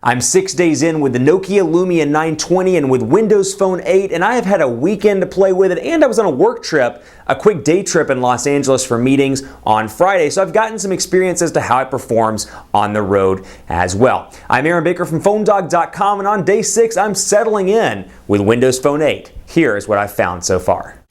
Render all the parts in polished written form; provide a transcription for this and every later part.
I'm 6 days in with the Nokia Lumia 920 and with Windows Phone 8, and I have had a weekend to play with it, and I was on a work trip, a quick day trip in Los Angeles for meetings on Friday, so I've gotten some experience as to how it performs on the road as well. I'm Aaron Baker from PhoneDog.com, and on day 6, I'm settling in with Windows Phone 8. Here is what I've found so far.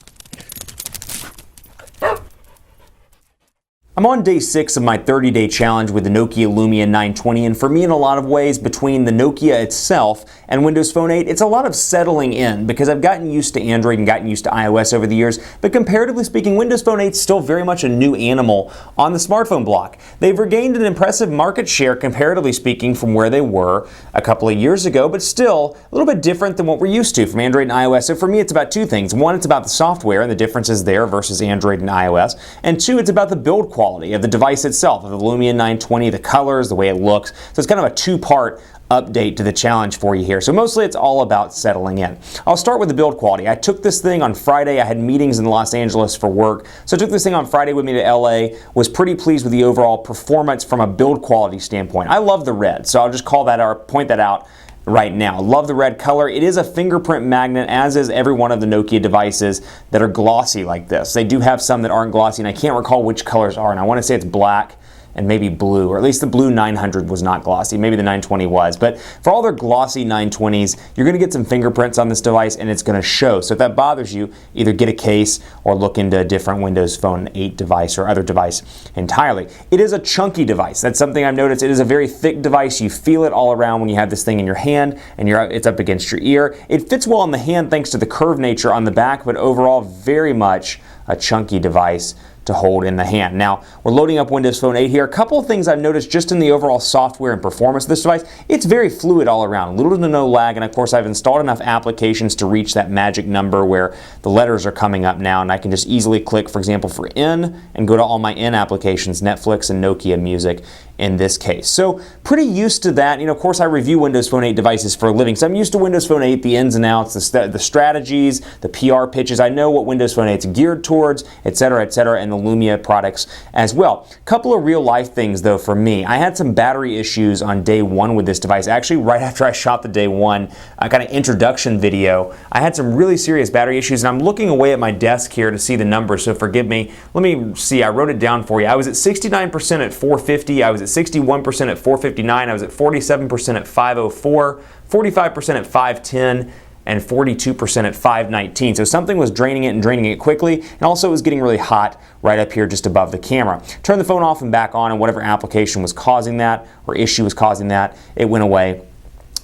I'm on day 6 of my 30-day challenge with the Nokia Lumia 920, and for me, in a lot of ways, between the Nokia itself and Windows Phone 8, it's a lot of settling in because I've gotten used to Android and gotten used to iOS over the years, but comparatively speaking, Windows Phone 8 is still very much a new animal on the smartphone block. They've regained an impressive market share, comparatively speaking, from where they were a couple of years ago, but still a little bit different than what we're used to from Android and iOS. So for me, it's about two things. One, it's about the software and the differences there versus Android and iOS, and two, it's about the build quality of the device itself, of the Lumia 920, the colors, the way it looks. So it's kind of a two-part update to the challenge for you here. So mostly it's all about settling in. I'll start with the build quality. I took this thing on Friday. I had meetings in Los Angeles for work. So I took this thing on Friday with me to LA, was pretty pleased with the overall performance from a build quality standpoint. I love the red, so I'll just call that or point that out right now. Love the red color. It is a fingerprint magnet, as is every one of the Nokia devices that are glossy like this. They do have some that aren't glossy, and I can't recall which colors are, and I want to say it's black and maybe blue, or at least the blue 900 was not glossy. Maybe the 920 was. But for all their glossy 920s, you're going to get some fingerprints on this device, and it's going to show. So if that bothers you, either get a case or look into a different Windows Phone 8 device or other device entirely. It is a chunky device. That's something I've noticed. It is a very thick device. You feel it all around when you have this thing in your hand, and it's up against your ear. It fits well in the hand thanks to the curved nature on the back, but overall very much a chunky device to hold in the hand. Now, we're loading up Windows Phone 8 here. A couple of things I've noticed just in the overall software and performance of this device. It's very fluid all around, little to no lag, and of course I've installed enough applications to reach that magic number where the letters are coming up now, and I can just easily click, for example, for in, and go to all my in applications, Netflix and Nokia Music in this case. So pretty used to that. You know, of course I review Windows Phone 8 devices for a living, so I'm used to Windows Phone 8, the ins and outs, the strategies, the PR pitches. I know what Windows Phone 8 is geared towards, etc., and the Lumia products as well. Couple of real life things though for me. I had some battery issues on day 1 with this device. Actually, right after I shot the day 1 kind of introduction video, I had some really serious battery issues, and I'm looking away at my desk here to see the numbers, so forgive me. Let me see, I wrote it down for you. I was at 69% at 450, I was at 61% at 459, I was at 47% at 504, 45% at 510, and 42% at 519. So something was draining it and draining it quickly, and also it was getting really hot right up here just above the camera. Turn the phone off and back on, and whatever application was causing that or issue was causing that, it went away,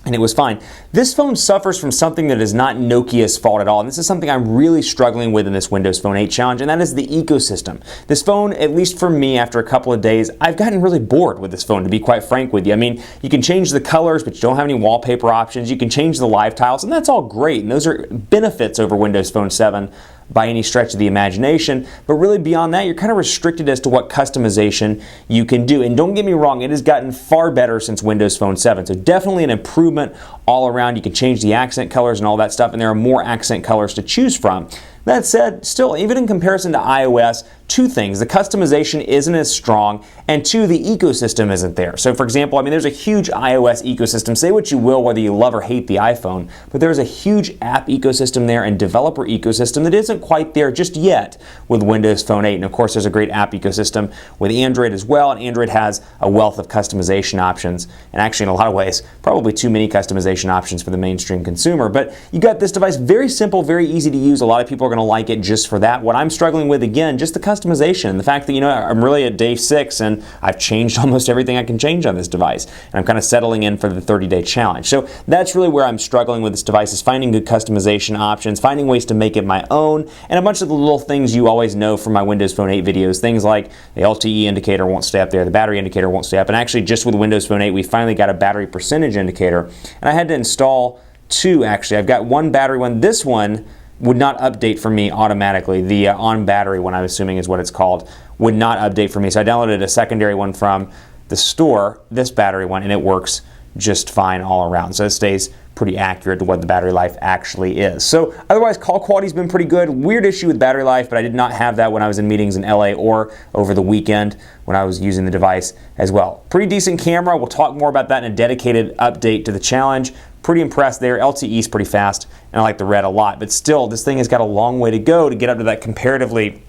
and it was fine. This phone suffers from something that is not Nokia's fault at all, and this is something I'm really struggling with in this Windows Phone 8 challenge, and that is the ecosystem. This phone, at least for me, after a couple of days, I've gotten really bored with this phone, to be quite frank with you. I mean, you can change the colors, but you don't have any wallpaper options. You can change the live tiles, and that's all great, and those are benefits over Windows Phone 7 by any stretch of the imagination, but really beyond that, you're kind of restricted as to what customization you can do. And don't get me wrong, it has gotten far better since Windows Phone 7, so definitely an improvement all around. You can change the accent colors and all that stuff, and there are more accent colors to choose from. That said, still, even in comparison to iOS, two things. The customization isn't as strong, and two, the ecosystem isn't there. So for example, I mean, there's a huge iOS ecosystem. Say what you will, whether you love or hate the iPhone, but there's a huge app ecosystem there and developer ecosystem that isn't quite there just yet with Windows Phone 8. And of course, there's a great app ecosystem with Android as well, and Android has a wealth of customization options, and actually in a lot of ways, probably too many customization options for the mainstream consumer. But you got this device, very simple, very easy to use. A lot of people are going to like it just for that. What I'm struggling with, again, just the customization. The fact that, you know, I'm really at day 6 and I've changed almost everything I can change on this device, and I'm kind of settling in for the 30-day challenge. So that's really where I'm struggling with this device, is finding good customization options, finding ways to make it my own, and a bunch of the little things you always know from my Windows Phone 8 videos. Things like the LTE indicator won't stay up there, the battery indicator won't stay up, and actually just with Windows Phone 8 we finally got a battery percentage indicator, and I had to install 2 actually. I've got one battery one. This one would not update for me automatically. The on battery one, I'm assuming is what it's called, would not update for me. So I downloaded a secondary one from the store, this battery one, and it works just fine all around. So it stays pretty accurate to what the battery life actually is. So otherwise, call quality's been pretty good. Weird issue with battery life, but I did not have that when I was in meetings in LA or over the weekend when I was using the device as well. Pretty decent camera. We'll talk more about that in a dedicated update to the challenge. Pretty impressed there. LTE is pretty fast, and I like the red a lot. But still, this thing has got a long way to go to get up to that, comparatively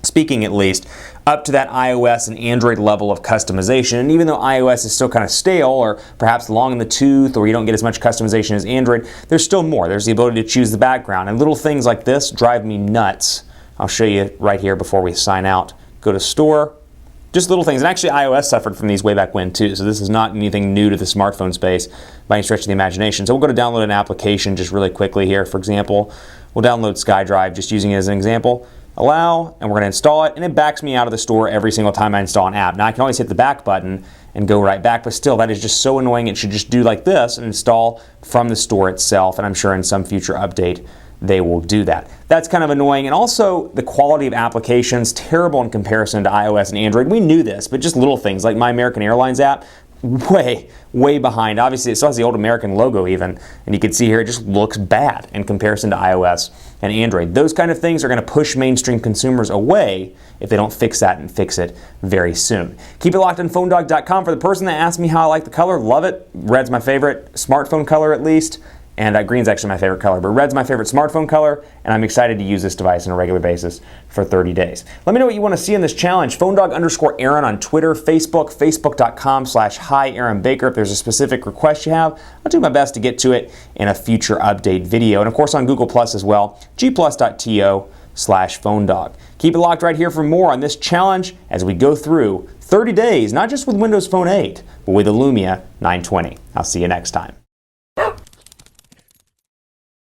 speaking at least, up to that iOS and Android level of customization. And even though iOS is still kind of stale or perhaps long in the tooth, or you don't get as much customization as Android, there's still more. There's the ability to choose the background. And little things like this drive me nuts. I'll show you right here before we sign out. Go to Store. Just little things. And actually iOS suffered from these way back when too, so this is not anything new to the smartphone space by any stretch of the imagination. So we'll go to download an application just really quickly here. For example, we'll download SkyDrive, just using it as an example. Allow, and we're going to install it, and it backs me out of the store every single time I install an app. Now I can always hit the back button and go right back, but still that is just so annoying. It should just do like this and install from the store itself, and I'm sure in some future update they will do that. That's kind of annoying. And also the quality of applications, terrible in comparison to iOS and Android. We knew this, but just little things like my American Airlines app, way behind. Obviously it still has the old American logo even, and you can see here it just looks bad in comparison to iOS and Android. Those kind of things are going to push mainstream consumers away if they don't fix that, and fix it very soon. Keep it locked on PhoneDog.com. For the person that asked me how I like the color, love it. Red's my favorite smartphone color at least. And green's actually my favorite color, but red's my favorite smartphone color, and I'm excited to use this device on a regular basis for 30 days. Let me know what you want to see in this challenge. PhoneDog_Aaron on Twitter, Facebook, Facebook.com/HiAaronBaker. If there's a specific request you have, I'll do my best to get to it in a future update video. And of course on Google Plus as well, gplus.to/PhoneDog. Keep it locked right here for more on this challenge as we go through 30 days, not just with Windows Phone 8, but with the Lumia 920. I'll see you next time.